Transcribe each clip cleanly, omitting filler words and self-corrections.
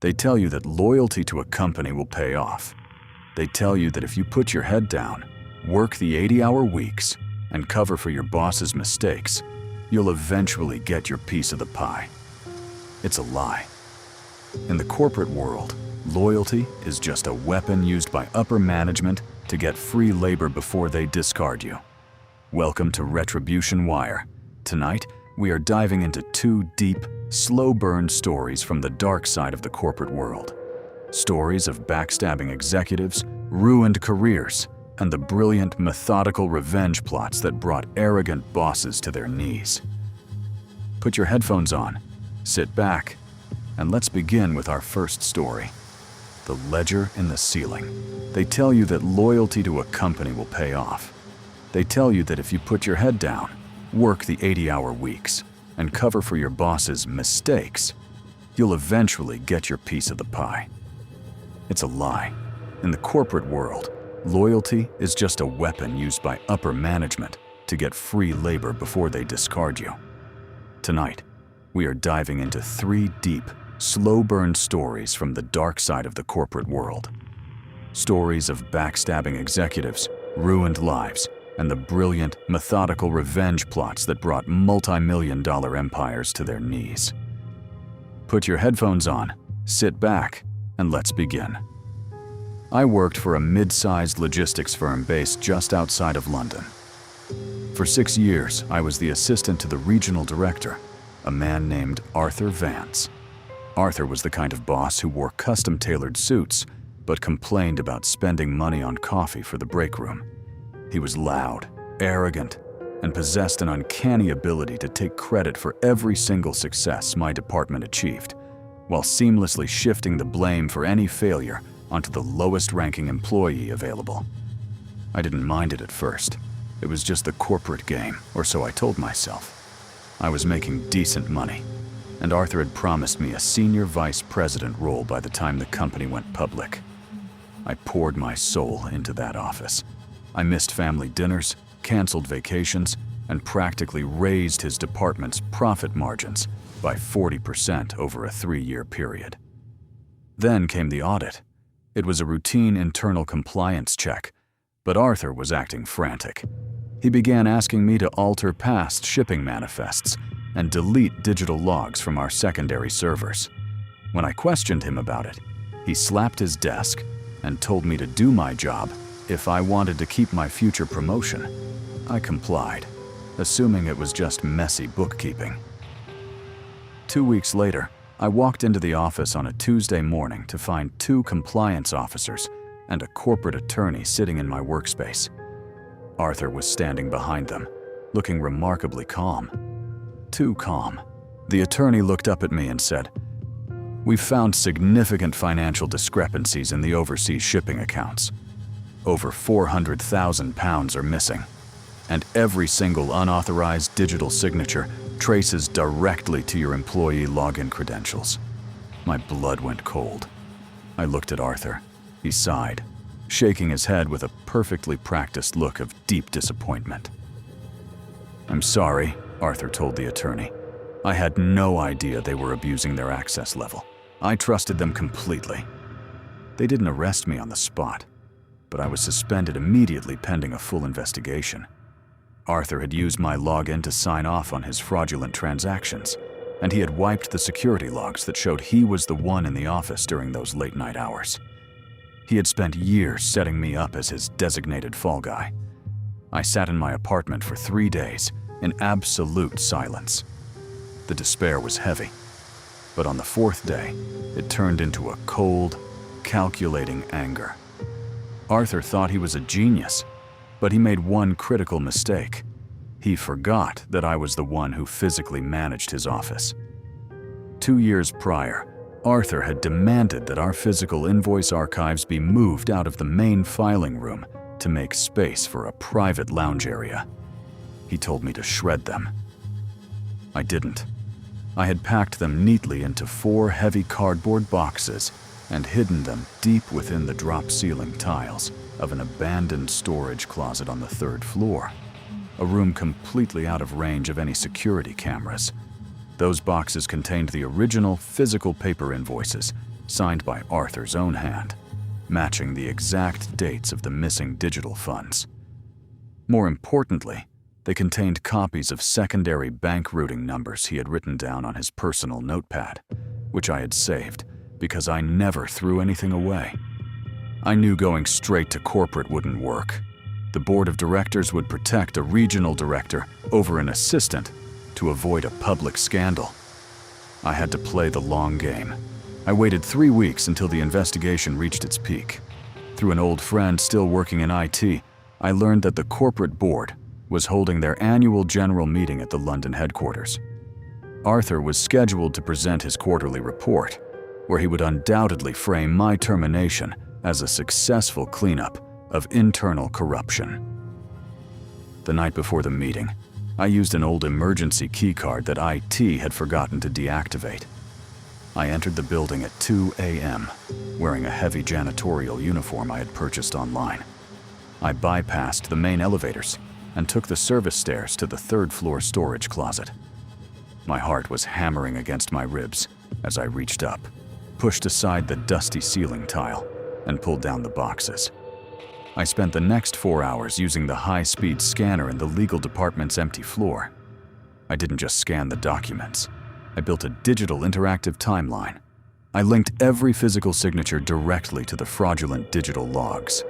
They tell you that loyalty to a company will pay off. They tell you that if you put your head down, work the 80-hour weeks, and cover for your boss's mistakes, you'll eventually get your piece of the pie. It's a lie. In the corporate world, loyalty is just a weapon used by upper management to get free labor before they discard you. Welcome to Retribution Wire. Tonight, we are diving into two deep, slow-burn stories from the dark side of the corporate world. Stories of backstabbing executives, ruined careers, and the brilliant, methodical revenge plots that brought arrogant bosses to their knees. Put your headphones on, sit back, and let's begin with our first story. The ledger in the ceiling. They tell you that loyalty to a company will pay off. They tell you that if you put your head down, work the 80-hour weeks, and cover for your boss's mistakes, you'll eventually get your piece of the pie. It's a lie. In the corporate world, loyalty is just a weapon used by upper management to get free labor before they discard you. Tonight, we are diving into three deep, slow-burn stories from the dark side of the corporate world. Stories of backstabbing executives, ruined lives, and the brilliant, methodical revenge plots that brought multi-million-dollar empires to their knees. Put your headphones on, sit back, and let's begin. I worked for a mid-sized logistics firm based just outside of London. For 6 years, I was the assistant to the regional director, a man named Arthur Vance. Arthur was the kind of boss who wore custom-tailored suits, but complained about spending money on coffee for the break room. He was loud, arrogant, and possessed an uncanny ability to take credit for every single success my department achieved, while seamlessly shifting the blame for any failure onto the lowest-ranking employee available. I didn't mind it at first. It was just the corporate game, or so I told myself. I was making decent money, and Arthur had promised me a senior vice president role by the time the company went public. I poured my soul into that office. I missed family dinners, canceled vacations, and practically raised his department's profit margins by 40% over a 3-year period. Then came the audit. It was a routine internal compliance check, but Arthur was acting frantic. He began asking me to alter past shipping manifests and delete digital logs from our secondary servers. When I questioned him about it, he slapped his desk and told me to do my job if I wanted to keep my future promotion. I complied, assuming it was just messy bookkeeping. 2 weeks later, I walked into the office on a Tuesday morning to find 2 compliance officers and a corporate attorney sitting in my workspace. Arthur was standing behind them, looking remarkably calm. Too calm. The attorney looked up at me and said, "We've found significant financial discrepancies in the overseas shipping accounts. Over £400,000 are missing, and every single unauthorized digital signature traces directly to your employee login credentials." My blood went cold. I looked at Arthur. He sighed, shaking his head with a perfectly practiced look of deep disappointment. "I'm sorry," Arthur told the attorney. "I had no idea they were abusing their access level. I trusted them completely. They didn't arrest me on the spot, but I was suspended immediately pending a full investigation. Arthur had used my login to sign off on his fraudulent transactions, and he had wiped the security logs that showed he was the one in the office during those late-night hours. He had spent years setting me up as his designated fall guy. I sat in my apartment for 3 days in absolute silence. The despair was heavy, but on the 4th day, it turned into a cold, calculating anger. Arthur thought he was a genius, but he made one critical mistake. He forgot that I was the one who physically managed his office. 2 years prior, Arthur had demanded that our physical invoice archives be moved out of the main filing room to make space for a private lounge area. He told me to shred them. I didn't. I had packed them neatly into 4 heavy cardboard boxes and hidden them deep within the drop-ceiling tiles of an abandoned storage closet on the 3rd floor, a room completely out of range of any security cameras. Those boxes contained the original physical paper invoices, signed by Arthur's own hand, matching the exact dates of the missing digital funds. More importantly, they contained copies of secondary bank routing numbers he had written down on his personal notepad, which I had saved because I never threw anything away. I knew going straight to corporate wouldn't work. The board of directors would protect a regional director over an assistant to avoid a public scandal. I had to play the long game. I waited 3 weeks until the investigation reached its peak. Through an old friend still working in IT, I learned that the corporate board was holding their annual general meeting at the London headquarters. Arthur was scheduled to present his quarterly report, where he would undoubtedly frame my termination as a successful cleanup of internal corruption. The night before the meeting, I used an old emergency keycard that IT had forgotten to deactivate. I entered the building at 2 a.m., wearing a heavy janitorial uniform I had purchased online. I bypassed the main elevators and took the service stairs to the third-floor storage closet. My heart was hammering against my ribs as I reached up, pushed aside the dusty ceiling tile, and pulled down the boxes. I spent the next 4 hours using the high-speed scanner in the legal department's empty floor. I didn't just scan the documents. I built a digital interactive timeline. I linked every physical signature directly to the fraudulent digital logs.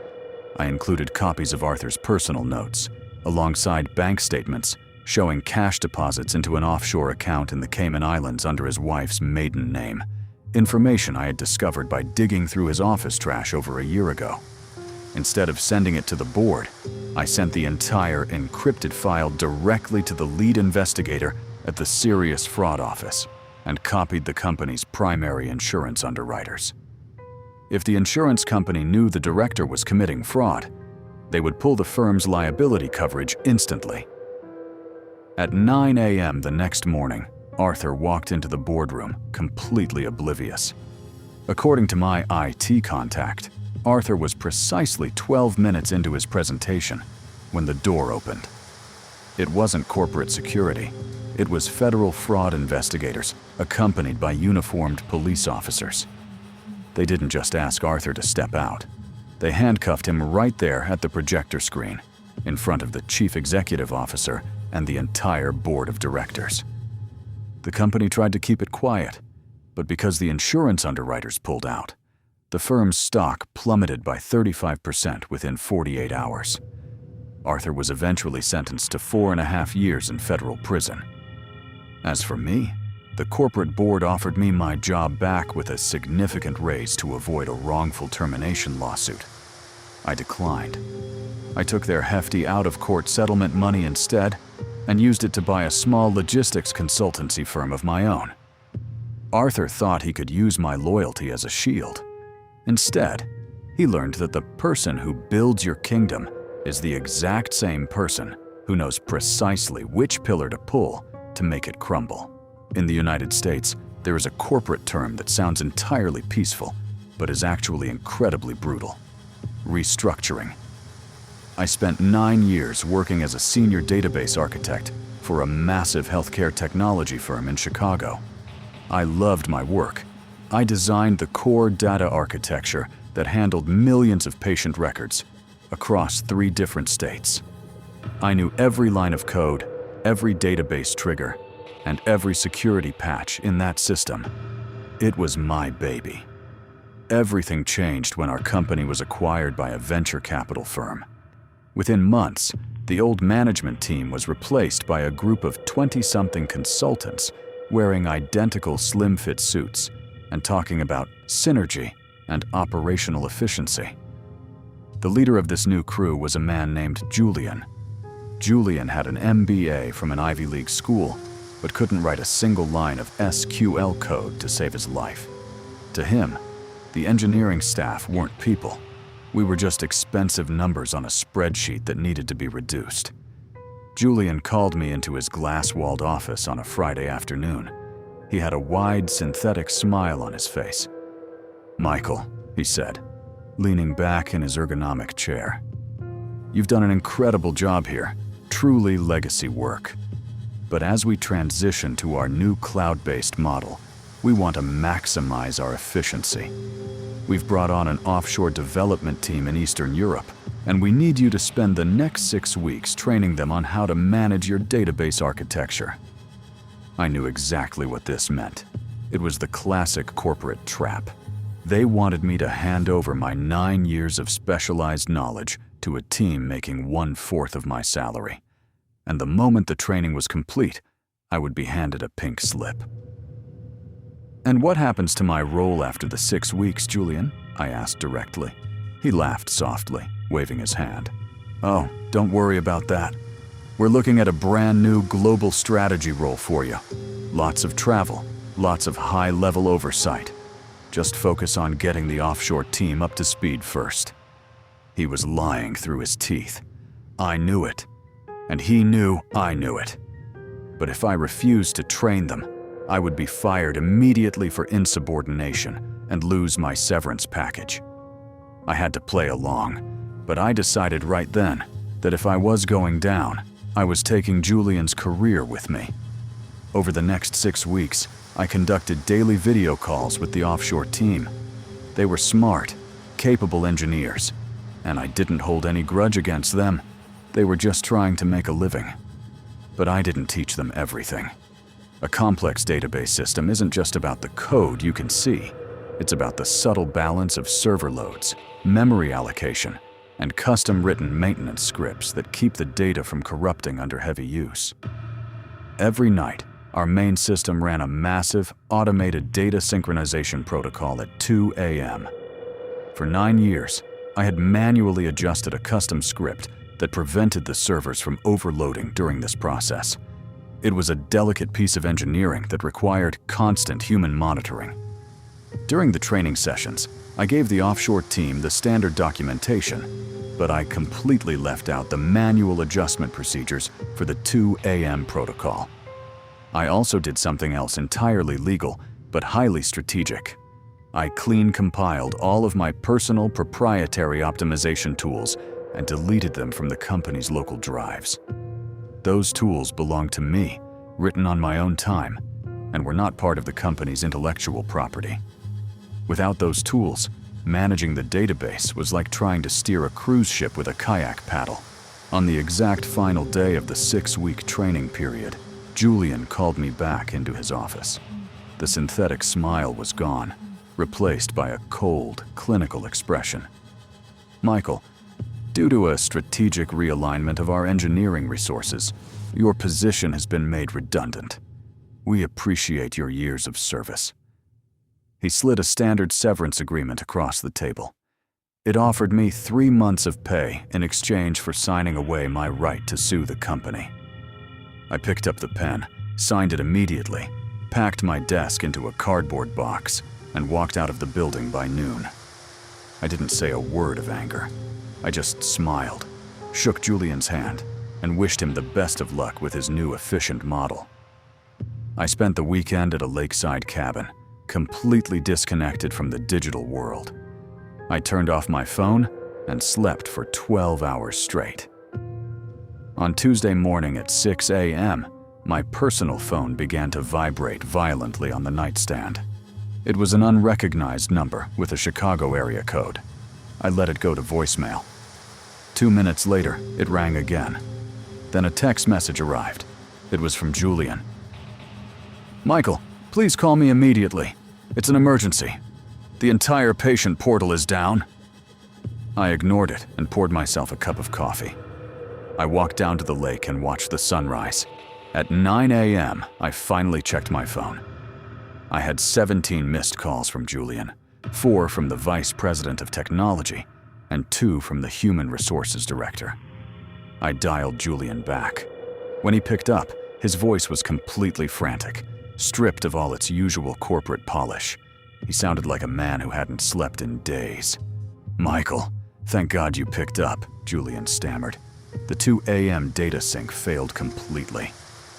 I included copies of Arthur's personal notes, alongside bank statements showing cash deposits into an offshore account in the Cayman Islands under his wife's maiden name, information I had discovered by digging through his office trash over a year ago. Instead of sending it to the board, I sent the entire encrypted file directly to the lead investigator at the Serious Fraud Office and copied the company's primary insurance underwriters. If the insurance company knew the director was committing fraud, they would pull the firm's liability coverage instantly. At 9 a.m. the next morning, Arthur walked into the boardroom, completely oblivious. According to my IT contact, Arthur was precisely 12 minutes into his presentation when the door opened. It wasn't corporate security. It was federal fraud investigators, accompanied by uniformed police officers. They didn't just ask Arthur to step out. They handcuffed him right there at the projector screen, in front of the chief executive officer and the entire board of directors. The company tried to keep it quiet, but because the insurance underwriters pulled out, the firm's stock plummeted by 35% within 48 hours. Arthur was eventually sentenced to 4.5 years in federal prison. As for me, the corporate board offered me my job back with a significant raise to avoid a wrongful termination lawsuit. I declined. I took their hefty out-of-court settlement money instead and used it to buy a small logistics consultancy firm of my own. Arthur thought he could use my loyalty as a shield. Instead, he learned that the person who builds your kingdom is the exact same person who knows precisely which pillar to pull to make it crumble. In the United States, there is a corporate term that sounds entirely peaceful, but is actually incredibly brutal: restructuring. I spent 9 years working as a senior database architect for a massive healthcare technology firm in Chicago. I loved my work. I designed the core data architecture that handled millions of patient records across 3 different states. I knew every line of code, every database trigger, and every security patch in that system. It was my baby. Everything changed when our company was acquired by a venture capital firm. Within months, the old management team was replaced by a group of 20-something consultants wearing identical slim-fit suits and talking about synergy and operational efficiency. The leader of this new crew was a man named Julian. Julian had an MBA from an Ivy League school, but couldn't write a single line of SQL code to save his life. To him, the engineering staff weren't people. We were just expensive numbers on a spreadsheet that needed to be reduced. Julian called me into his glass-walled office on a Friday afternoon. He had a wide, synthetic smile on his face. "Michael," he said, leaning back in his ergonomic chair, "you've done an incredible job here, truly legacy work. But as we transition to our new cloud-based model, We want to maximize our efficiency. We've brought on an offshore development team in Eastern Europe, and we need you to spend the next 6 weeks training them on how to manage your database architecture." I knew exactly what this meant. It was the classic corporate trap. They wanted me to hand over my 9 years of specialized knowledge to a team making 1/4 of my salary. And the moment the training was complete, I would be handed a pink slip. "And what happens to my role after the 6 weeks, Julian?" I asked directly. He laughed softly, waving his hand. "Oh, don't worry about that. We're looking at a brand new global strategy role for you. Lots of travel, lots of high-level oversight. Just focus on getting the offshore team up to speed first." He was lying through his teeth. I knew it, and he knew I knew it. But if I refused to train them, I would be fired immediately for insubordination and lose my severance package. I had to play along, but I decided right then that if I was going down, I was taking Julian's career with me. Over the next 6 weeks, I conducted daily video calls with the offshore team. They were smart, capable engineers, and I didn't hold any grudge against them. They were just trying to make a living. But I didn't teach them everything. A complex database system isn't just about the code you can see. It's about the subtle balance of server loads, memory allocation, and custom-written maintenance scripts that keep the data from corrupting under heavy use. Every night, our main system ran a massive, automated data synchronization protocol at 2 a.m. For 9 years, I had manually adjusted a custom script that prevented the servers from overloading during this process. It was a delicate piece of engineering that required constant human monitoring. During the training sessions, I gave the offshore team the standard documentation, but I completely left out the manual adjustment procedures for the 2 a.m. protocol. I also did something else entirely legal, but highly strategic. I clean compiled all of my personal proprietary optimization tools and deleted them from the company's local drives. Those tools belonged to me, written on my own time, and were not part of the company's intellectual property. Without those tools, managing the database was like trying to steer a cruise ship with a kayak paddle. On the exact final day of the 6-week training period, Julian called me back into his office. The synthetic smile was gone, replaced by a cold, clinical expression. "Michael, due to a strategic realignment of our engineering resources, your position has been made redundant. We appreciate your years of service." He slid a standard severance agreement across the table. It offered me 3 months of pay in exchange for signing away my right to sue the company. I picked up the pen, signed it immediately, packed my desk into a cardboard box, and walked out of the building by noon. I didn't say a word of anger. I just smiled, shook Julian's hand, and wished him the best of luck with his new efficient model. I spent the weekend at a lakeside cabin, completely disconnected from the digital world. I turned off my phone and slept for 12 hours straight. On Tuesday morning at 6 a.m., my personal phone began to vibrate violently on the nightstand. It was an unrecognized number with a Chicago area code. I let it go to voicemail. 2 minutes later, it rang again. Then a text message arrived. It was from Julian. "Michael, please call me immediately. It's an emergency. The entire patient portal is down." I ignored it and poured myself a cup of coffee. I walked down to the lake and watched the sunrise. At 9 a.m., I finally checked my phone. I had 17 missed calls from Julian, 4 from the Vice President of Technology, and 2 from the Human Resources Director. I dialed Julian back. When he picked up, his voice was completely frantic, stripped of all its usual corporate polish. He sounded like a man who hadn't slept in days. "Michael, thank God you picked up," Julian stammered. The 2 a.m. data sync failed completely.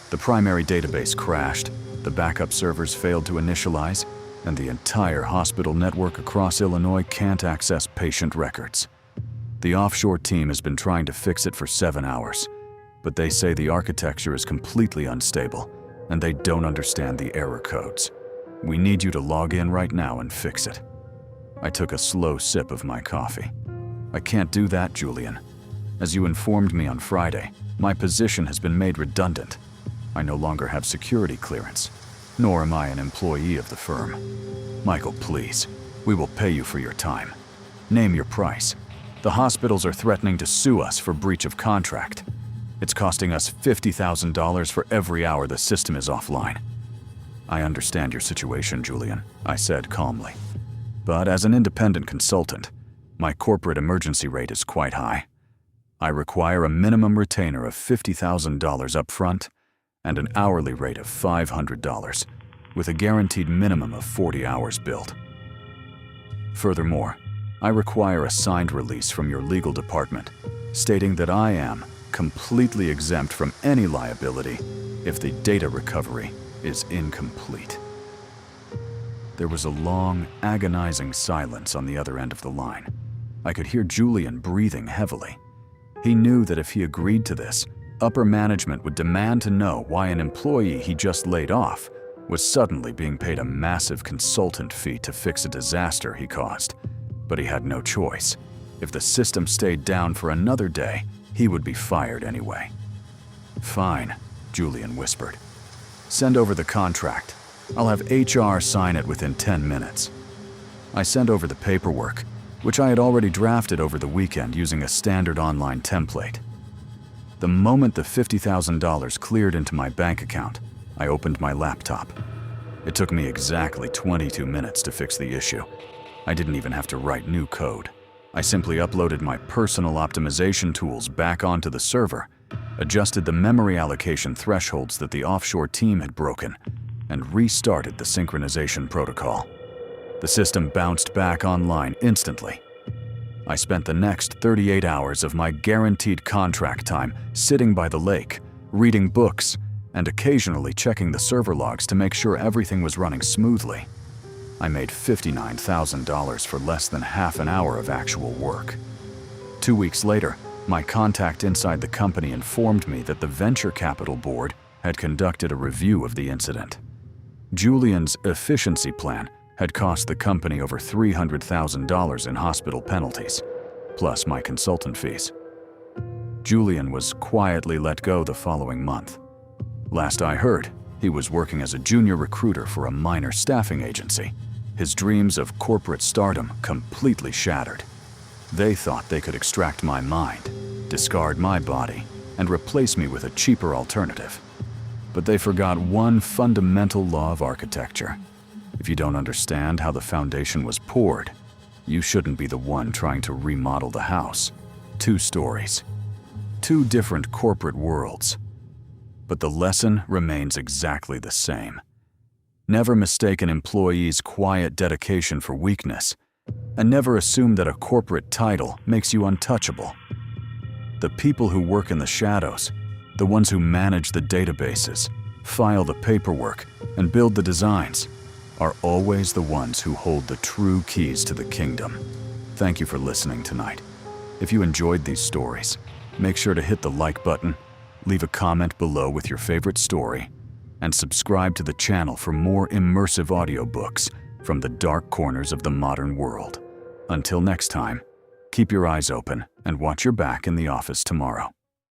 The primary database crashed, the backup servers failed to initialize, and the entire hospital network across Illinois can't access patient records. The offshore team has been trying to fix it for 7 hours, but they say the architecture is completely unstable, and they don't understand the error codes. We need you to log in right now and fix it." I took a slow sip of my coffee. "I can't do that, Julian. As you informed me on Friday, my position has been made redundant. I no longer have security clearance, nor am I an employee of the firm." "Michael, please. We will pay you for your time. Name your price. The hospitals are threatening to sue us for breach of contract. It's costing us $50,000 for every hour the system is offline." "I understand your situation, Julian," I said calmly. "But as an independent consultant, my corporate emergency rate is quite high. I require a minimum retainer of $50,000 upfront and an hourly rate of $500, with a guaranteed minimum of 40 hours billed. Furthermore, I require a signed release from your legal department stating that I am completely exempt from any liability if the data recovery is incomplete." There was a long, agonizing silence on the other end of the line. I could hear Julian breathing heavily. He knew that if he agreed to this, upper management would demand to know why an employee he just laid off was suddenly being paid a massive consultant fee to fix a disaster he caused. But he had no choice. If the system stayed down for another day, he would be fired anyway. "Fine," Julian whispered. "Send over the contract. I'll have HR sign it within 10 minutes." I sent over the paperwork, which I had already drafted over the weekend using a standard online template. The moment the $50,000 cleared into my bank account, I opened my laptop. It took me exactly 22 minutes to fix the issue. I didn't even have to write new code. I simply uploaded my personal optimization tools back onto the server, adjusted the memory allocation thresholds that the offshore team had broken, and restarted the synchronization protocol. The system bounced back online instantly. I spent the next 38 hours of my guaranteed contract time sitting by the lake, reading books, and occasionally checking the server logs to make sure everything was running smoothly. I made $59,000 for less than half an hour of actual work. 2 weeks later, my contact inside the company informed me that the venture capital board had conducted a review of the incident. Julian's efficiency plan had cost the company over $300,000 in hospital penalties, plus my consultant fees. Julian was quietly let go the following month. Last I heard, he was working as a junior recruiter for a minor staffing agency, his dreams of corporate stardom completely shattered. They thought they could extract my mind, discard my body, and replace me with a cheaper alternative. But they forgot one fundamental law of architecture. If you don't understand how the foundation was poured, you shouldn't be the one trying to remodel the house. 2 stories. 2 different corporate worlds. But the lesson remains exactly the same. Never mistake an employee's quiet dedication for weakness, and never assume that a corporate title makes you untouchable. The people who work in the shadows, the ones who manage the databases, file the paperwork, and build the designs, are always the ones who hold the true keys to the kingdom. Thank you for listening tonight. If you enjoyed these stories, make sure to hit the like button, leave a comment below with your favorite story, and subscribe to the channel for more immersive audiobooks from the dark corners of the modern world. Until next time, keep your eyes open and watch your back in the office tomorrow.